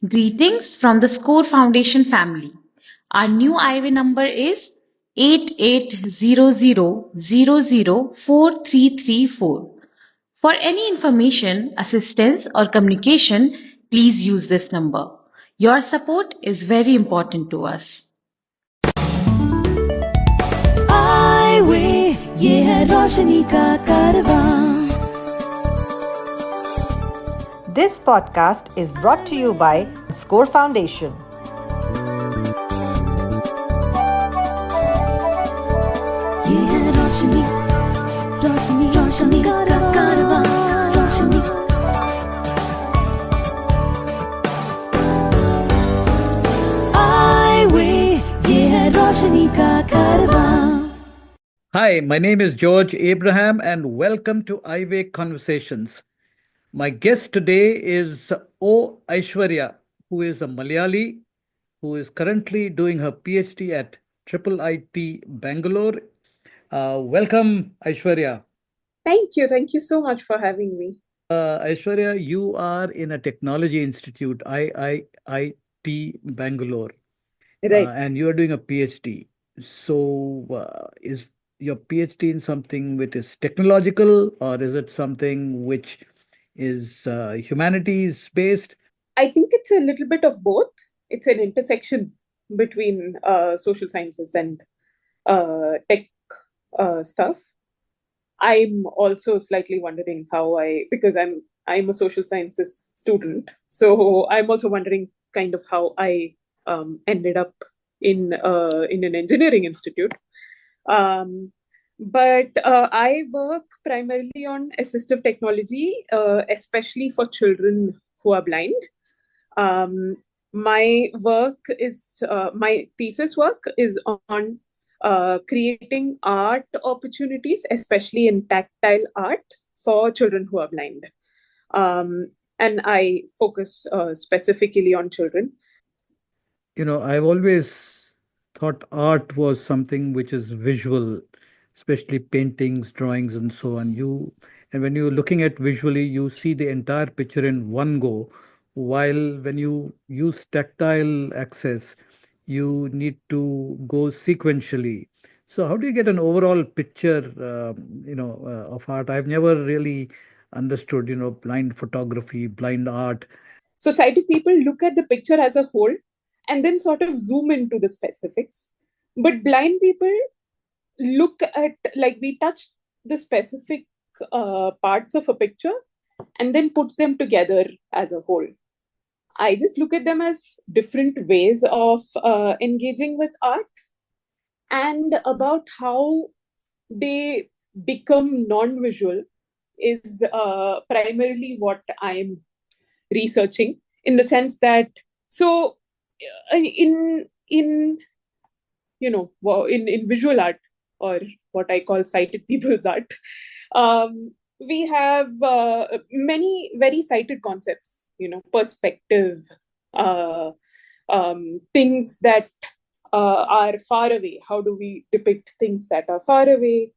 Greetings from the Score Foundation family. Our new Eyeway number is 8800004334. For any information, assistance or communication, please use this number. Your support is very important to us. Eyeway, ये है रोशनी का कारवां. This podcast is brought to you by Score Foundation. ये है रोशनी, रोशनी, रोशनी का कारवां, रोशनी. Eyeway, ये है रोशनी का कारवां. Hi, my name is George Abraham and welcome to Eyeway Conversations. My guest today is O Aishwarya, who is a Malayali who is currently doing her PhD at IIIT Bangalore. Welcome, Aishwarya. Thank you. Thank you so much for having me. Aishwarya, you are in a technology institute, IIIT Bangalore, Right. and you are doing a PhD. So, is your PhD in something which is technological, or is it something which is humanities based? I think it's a little bit of both. It's an intersection between social sciences and tech stuff. I'm also slightly wondering because I'm a social sciences student, so I'm also wondering kind of how I ended up in an engineering institute. But I work primarily on assistive technology, especially for children who are blind. My thesis work is on creating art opportunities, especially in tactile art for children who are blind. And I focus specifically on children. I've always thought art was something which is visual, especially paintings, drawings, and so on. And when you're looking at visually, you see the entire picture in one go, while when you use tactile access, you need to go sequentially. So how do you get an overall picture, of art? I've never really understood, blind photography, blind art. So sighted people look at the picture as a whole and then sort of zoom into the specifics. But blind people look at, like, we touch the specific parts of a picture and then put them together as a whole. I just look at them as different ways of engaging with art and about how they become non-visual is primarily what I'm researching, in the sense that, so in visual art, or what I call sighted people's art, we have many very sighted concepts, perspective, things that are far away. How do we depict things that are far away?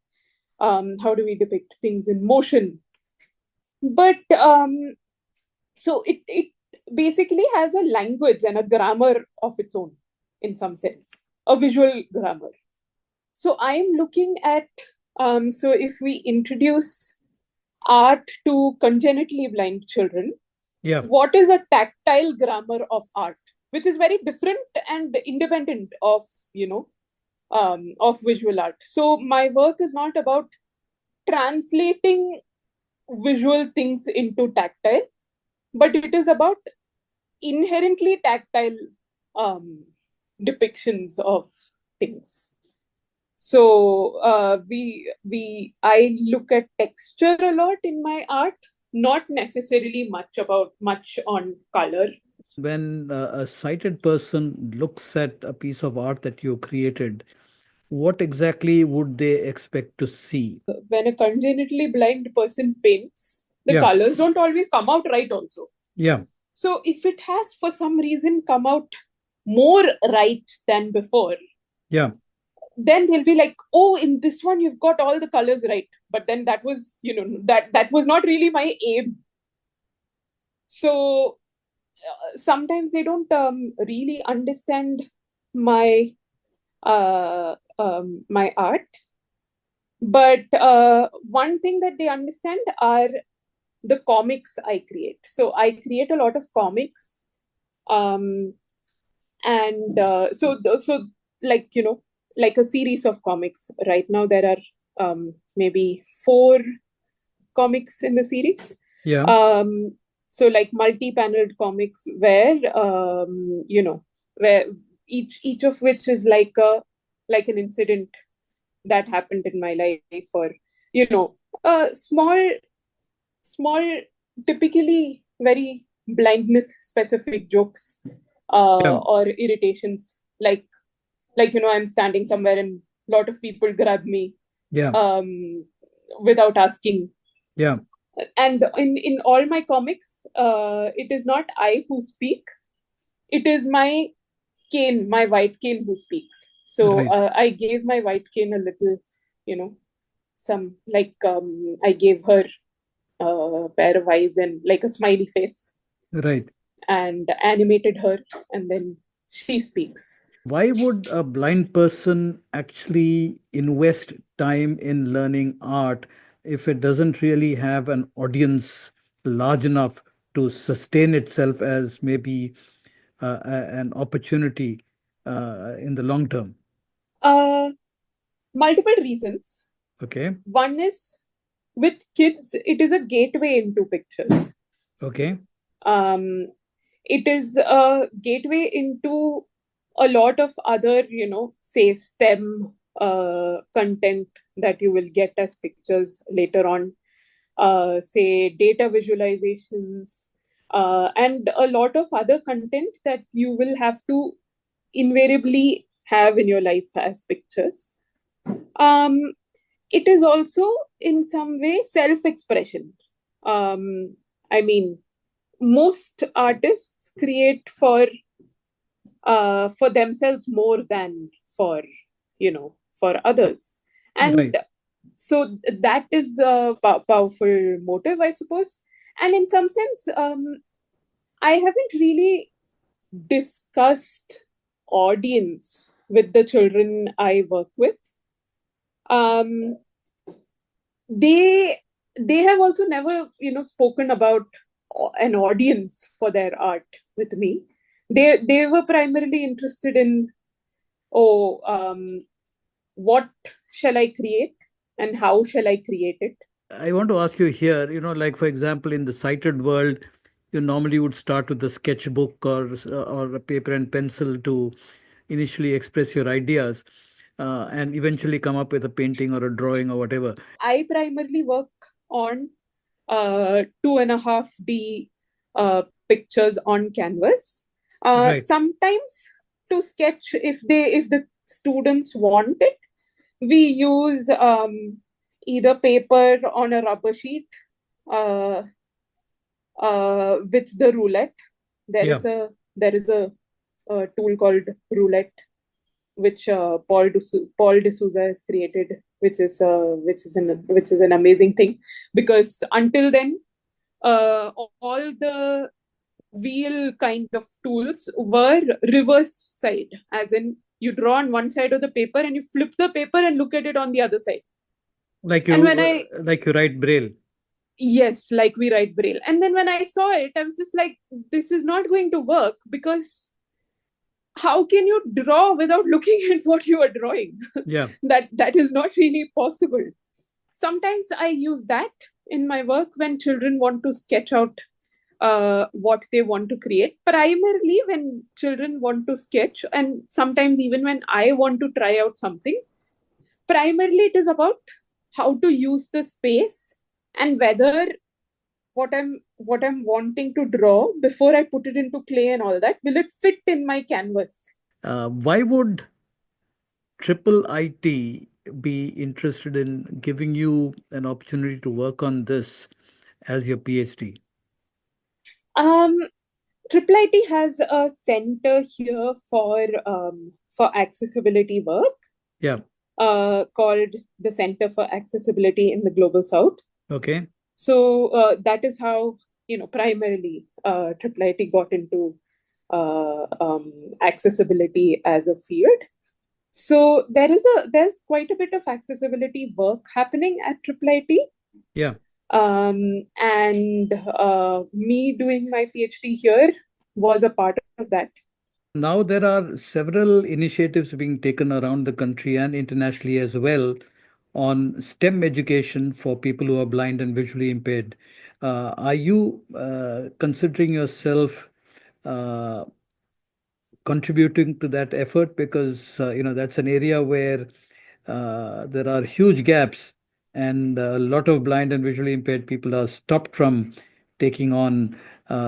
How do we depict things in motion? But so it basically has a language and a grammar of its own, in some sense, a visual grammar. So I'm looking at, so if we introduce art to congenitally blind children, Yeah. what is a tactile grammar of art, which is very different and independent of, of visual art. So my work is not about translating visual things into tactile, but it is about inherently tactile depictions of things. So I look at texture a lot in my art, not necessarily much on color. When a sighted person looks at a piece of art that you created, what exactly would they expect to see? When a congenitally blind person paints, the Yeah. colors don't always come out right also. Yeah. So if it has for some reason come out more right than before, Yeah. then they'll be like, oh, in this one you've got all the colors right, but then that was, that was not really my aim. So sometimes they don't really understand my my art, but one thing that they understand are the comics I create. So I create a lot of comics, um, and so like like a series of comics. Right now there are maybe 4 comics in the series. Yeah. Um, so like multi-paneled comics where where each of which is like an incident that happened in my life, or small, typically very blindness specific jokes, Yeah. or irritations, I'm standing somewhere and a lot of people grab me Yeah. um without asking. Yeah. And in all my comics, it is not I who speak, it is my cane, my white cane, who speaks. So Right. I gave my white cane a little, you know some I gave her a pair of eyes and like a smiley face, Right. and animated her, and then she speaks. Why would a blind person actually invest time in learning art if it doesn't really have an audience large enough to sustain itself as maybe an opportunity in the long term? uh Multiple reasons. Okay. One is, with kids it is a gateway into pictures. Okay. um it is a gateway into a lot of other, say STEM content that you will get as pictures later on, say data visualizations, and a lot of other content that you will have to invariably have in your life as pictures. um, it is also in some way self-expression. I mean, most artists create for themselves more than for for others, Right. and so that is a powerful motive, I suppose. And in some sense, I haven't really discussed audience with the children I work with. um, they they have also never spoken about an audience for their art with me. They were primarily interested in, oh, what shall I create and how shall I create it. I want to ask you here, like for example, in the sighted world, you normally would start with a sketchbook or a paper and pencil to initially express your ideas and eventually come up with a painting or a drawing or whatever. I primarily work on 2.5D pictures on canvas. Right. Sometimes to sketch, if the students want it, we use either paper on a rubber sheet, uh, with the roulette. There Yeah. is a tool called roulette, which Paul D'Souza has created, which is an amazing thing, because until then, all the wheel kind of tools were reverse side, as in you draw on one side of the paper and you flip the paper and look at it on the other side. Like And when you I like you write braille. Yes, like we write braille. And then when I saw it, I was just like, this is not going to work, because how can you draw without looking at what you are drawing? Yeah. That is not really possible. Sometimes I use that in my work when children want to sketch out what they want to create. Primarily when children want to sketch, and sometimes even when I want to try out something, primarily it is about how to use the space, and whether what I'm wanting to draw before I put it into clay and all that, will it fit in my canvas? Why would triple IT be interested in giving you an opportunity to work on this as your PhD? Um, Triple IT has a center here for accessibility work, Yeah. called the Center for Accessibility in the Global South. Okay. So that is how primarily IIIT got into accessibility as a field. So there's quite a bit of accessibility work happening at IIIT. Yeah. And me doing my PhD here was a part of that. Now there are several initiatives being taken around the country and internationally as well on STEM education for people who are blind and visually impaired. Are you considering yourself uh, contributing to that effort? Because that's an area where there are huge gaps, and a lot of blind and visually impaired people are stopped from taking on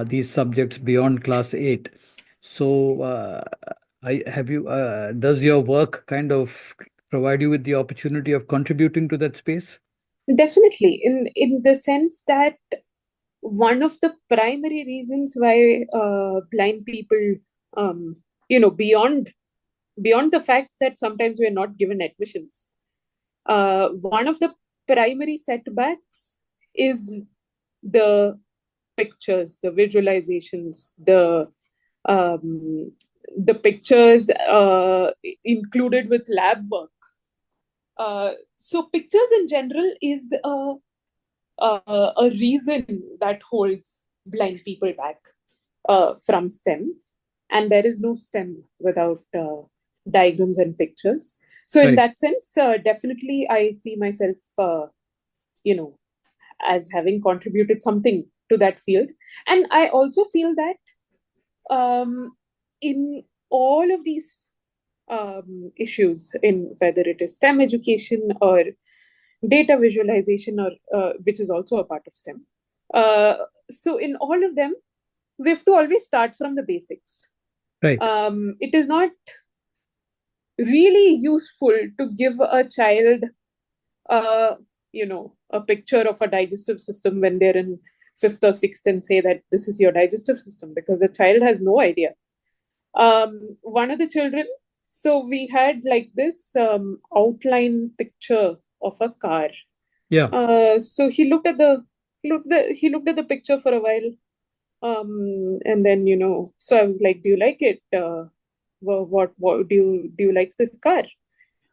these subjects beyond class 8. So, does your work kind of provide you with the opportunity of contributing to that space? Definitely, in the sense that one of the primary reasons why blind people, beyond the fact that sometimes we are not given admissions, one of the primary setbacks is the pictures, the visualizations, the pictures included with lab work. So pictures in general is a reason that holds blind people back from STEM, and there is no STEM without diagrams and pictures. So in Right. that sense, definitely I see myself, as having contributed something to that field. And I also feel that in all of these issues, in whether it is STEM education or data visualization, or which is also a part of STEM. So in all of them, we have to always start from the basics. Right. It is not really useful to give a child, a picture of a digestive system when they're in fifth or sixth and say that this is your digestive system, because the child has no idea. One of the children, so we had like this outline picture of a car. Yeah. So he looked at the picture for a while, and then so I was like, "Do you like it? What do you like this car?"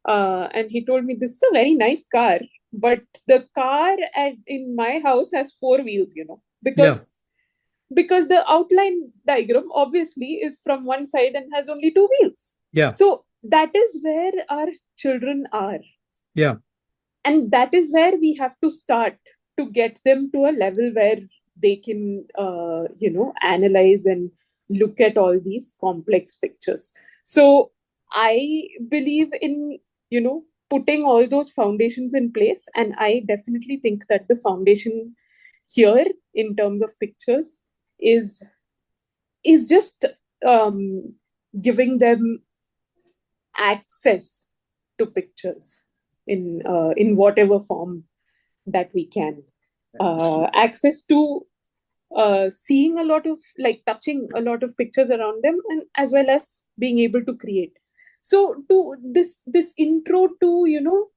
And he told me, "This is a very nice car, but the car in my house has four wheels, Yeah. because the outline diagram obviously is from one side and has only two wheels." Yeah. So that is where our children are, Yeah. and that is where we have to start to get them to a level where they can analyze and look at all these complex pictures. So I believe in putting all those foundations in place, and I definitely think that the foundation here in terms of pictures is just giving them access to pictures in whatever form that we can, access to seeing a lot of, like, touching a lot of pictures around them, and as well as being able to create. So to this intro to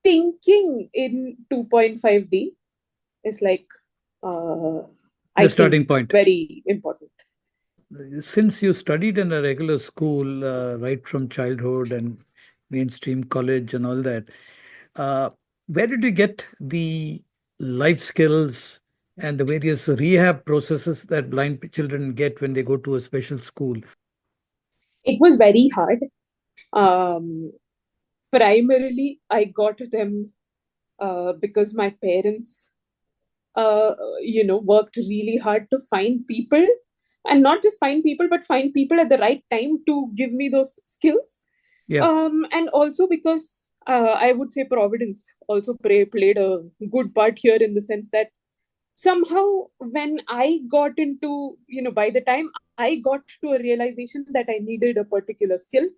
thinking in 2.5D is like, I The think, starting point. very important. Since you studied in a regular school right from childhood and mainstream college and all that, uh, where did you get the life skills and the various rehab processes that blind children get when they go to a special school? It was very hard. um, Primarily I got them because my parents worked really hard to find people, and not just find people, but find people at the right time to give me those skills. Yeah. And also because I would say Providence also played a good part here, in the sense that somehow when I got into, by the time I got to a realization that I needed a particular skill,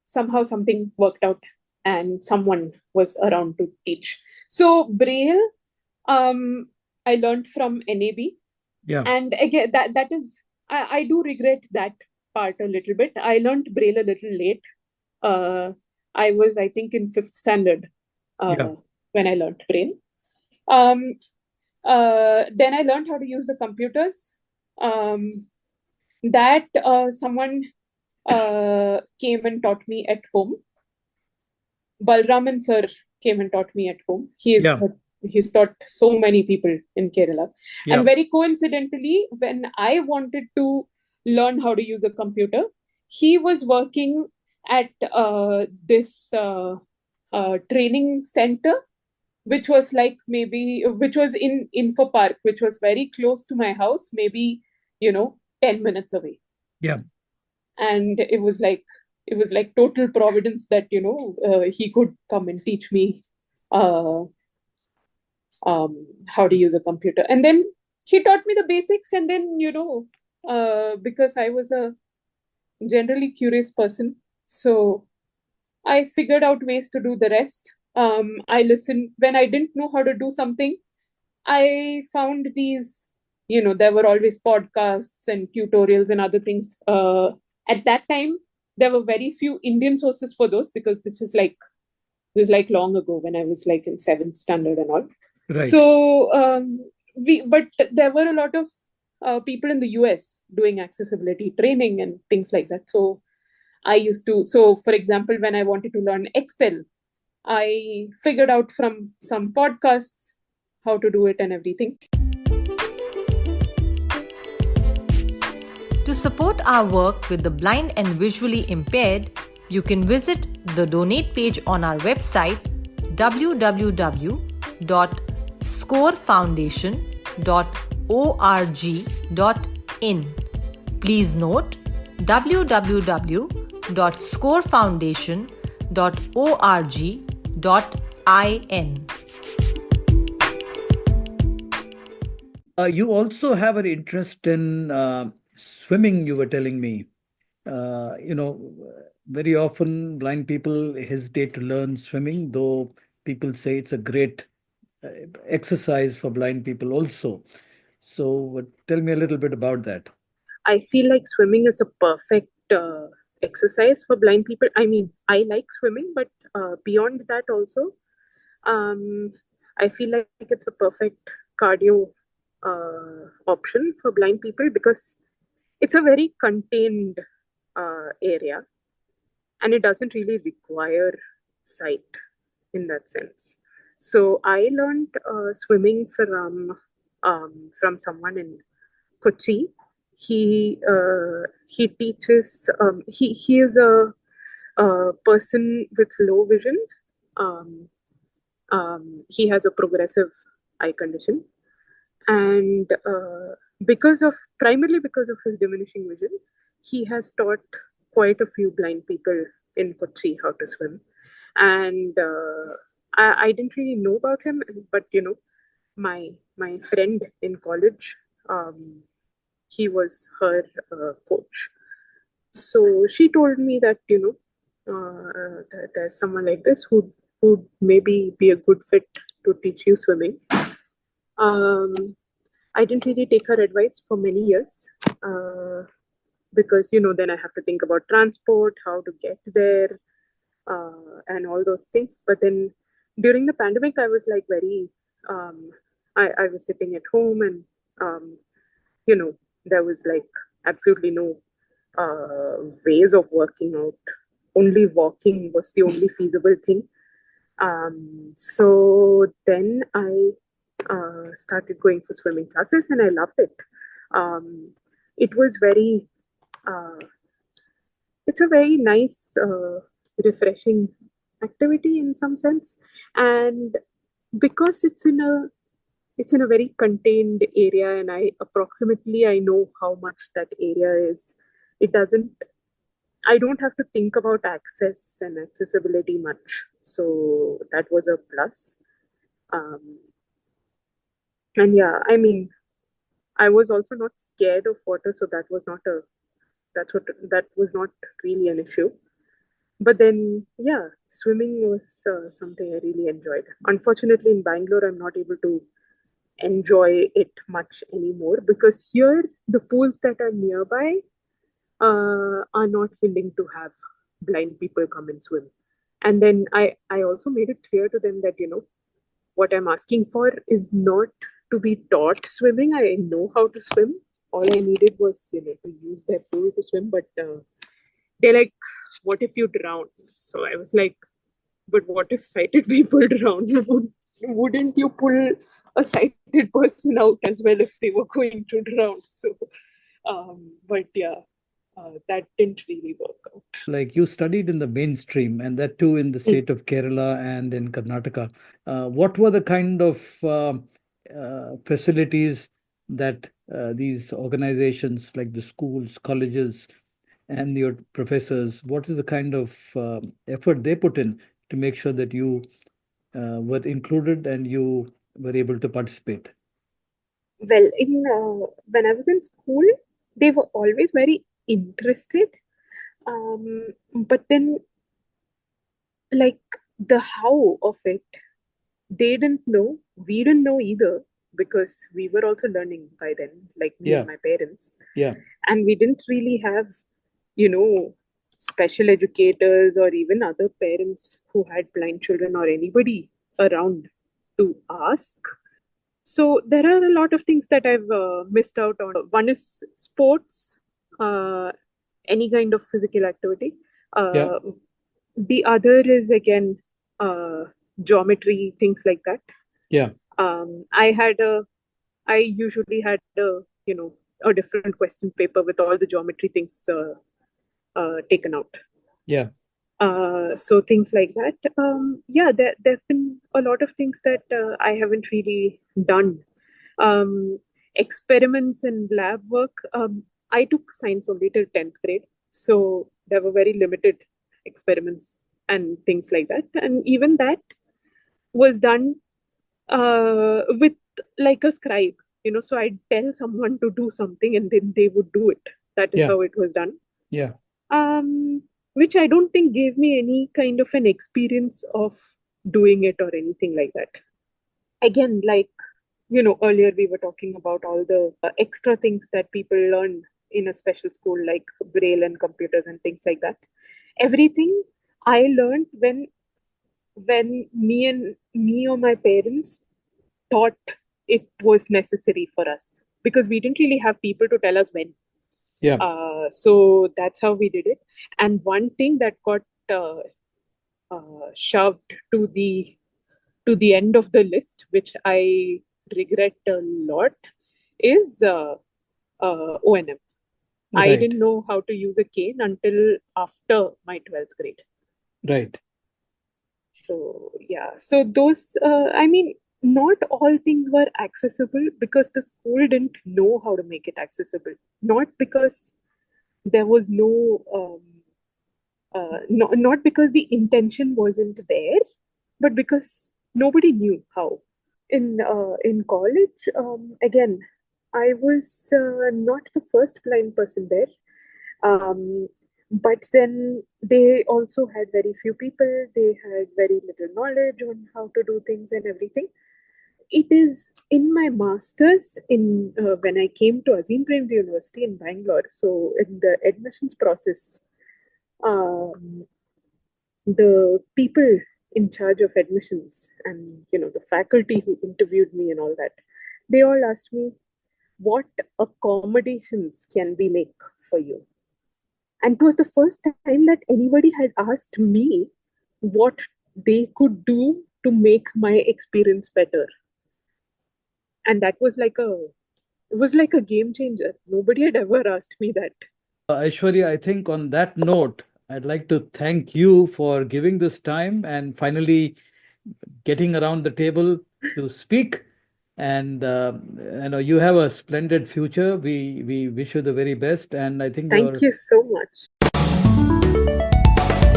somehow something worked out and someone was around to teach. So Braille, um, I learned from NAB, Yeah. and again, that is, I do regret that part a little bit. I learned Braille a little late. Uh, I was, I think, in fifth standard Yeah. when I learned Braille. Um, Then I learned how to use the computers. Um, that someone came and taught me at home. Balraman sir came and taught me at home. Yeah, He's taught so many people in Kerala. yeah, And very coincidentally, when I wanted to learn how to use a computer, he was working at this training center, which was in Info Park, which was very close to my house, maybe 10 minutes away. yeah. And it was like total providence that he could come and teach me uh, how to use a computer. And then he taught me the basics, and then because I was a generally curious person, so I figured out ways to do the rest. I listened when I didn't know how to do something. I found these, there were always podcasts and tutorials and other things. At that time, there were very few Indian sources for those, because this is like long ago when I was like in seventh standard and all. Right. So but there were a lot of people in the US doing accessibility training and things like that. So for example, when I wanted to learn Excel, I figured out from some podcasts how to do it and everything. To support our work with the blind and visually impaired, you can visit the donate page on our website www.scorefoundation.org.in. Please note www.scorefoundation.org.in. You also have an interest in swimming, you were telling me. Uh, you know, Very often blind people hesitate to learn swimming, though people say it's a great uh, exercise for blind people also. So, tell me a little bit about that. I feel like swimming is a perfect exercise for blind people. I mean, I like swimming, but beyond that also, um, I feel like it's a perfect cardio option for blind people, because it's a very contained area, and it doesn't really require sight in that sense. So I learned swimming from someone in Kochi. He teaches. He is a person with low vision. Um, he has a progressive eye condition, and primarily because of his diminishing vision, he has taught quite a few blind people in Kochi how to swim. And I didn't really know about him, but my friend in college, he was her coach. So she told me that that there's someone like this who would maybe be a good fit to teach you swimming. I didn't really take her advice for many years, because then I have to think about transport, how to get there, and all those things. But then during the pandemic, I was like very, I was sitting at home, and there was like absolutely no ways of working out. Only walking was the only feasible thing. So then I started going for swimming classes, and I loved it. It was very, it's a very nice, refreshing activity in some sense, and because it's in a very contained area, and I know how much that area is. It doesn't. I don't have to think about access and accessibility much, so that was a plus. Um, and yeah, I mean, I was also not scared of water, so that was not really an issue. But then, yeah, swimming was something I really enjoyed. Unfortunately, in Bangalore, I'm not able to enjoy it much anymore, because here the pools that are nearby are not willing to have blind people come and swim. And then I also made it clear to them that what I'm asking for is not to be taught swimming. I know how to swim. All I needed was, to use their pool to swim. But they're like, what if you drown? So I was like, but what if sighted people drown? Wouldn't you pull a sighted person out as well if they were going to drown? So, but yeah, that didn't really work out. Like you studied in the mainstream, and that too in the state of Kerala and in Karnataka. What were the kind of facilities that these organizations, like the schools, colleges, and your professors, what is the kind of effort they put in to make sure that you were included and you were able to participate? Well, in when I was in school, they were always very interested. But then, like the how of it, they didn't know. We didn't know either because we were also learning by then, like me Yeah, and my parents. yeah, And we didn't really have, you know, special educators or even other parents who had blind children or anybody around to ask. So there are a lot of things that I've missed out on. One is sports, any kind of physical activity. yeah, The other is again geometry, things like that. yeah, I usually had a different question paper with all the geometry things taken out. yeah, So things like that. Yeah, there've been a lot of things that I haven't really done. Experiments and lab work. I took science only till 10th grade, so there were very limited experiments and things like that. And even that was done with like a scribe, so I'd tell someone to do something and then they would do it. That is yeah, how it was done. yeah, Which I don't think gave me any kind of an experience of doing it or anything like that. Again, like, earlier we were talking about all the extra things that people learn in a special school, like braille and computers and things like that. Everything I learned when me or my parents thought it was necessary for us, because we didn't really have people to tell us when. yeah, So that's how we did it. And one thing that got shoved to the end of the list, which I regret a lot, is O&M. I right, didn't know how to use a cane until after my 12th grade. right. So yeah, so those, not all things were accessible because the school didn't know how to make it accessible. Not because there was not because the intention wasn't there, but because nobody knew how. In college, again, I was not the first blind person there. But then they also had very few people. They had very little knowledge on how to do things and everything. It is in my master's in when I came to Azim Premji University in Bangalore. So in the admissions process, um, the people in charge of admissions and the faculty who interviewed me and all that, they all asked me, what accommodations can we make for you? And it was the first time that anybody had asked me what they could do to make my experience better. And that was like a game changer. Nobody had ever asked me that. Aishwarya, I think on that note, I'd like to thank you for giving this time and finally getting around the table to speak. And you have a splendid future. We wish you the very best. And I think Thank your you so much.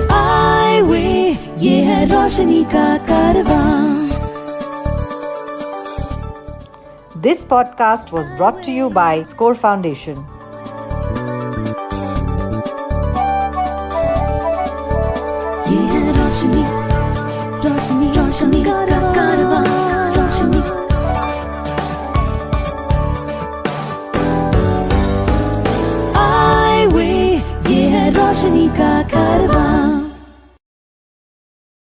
Eyeway, ये है रोशनी का कारवां. This podcast was brought to you by Score Foundation.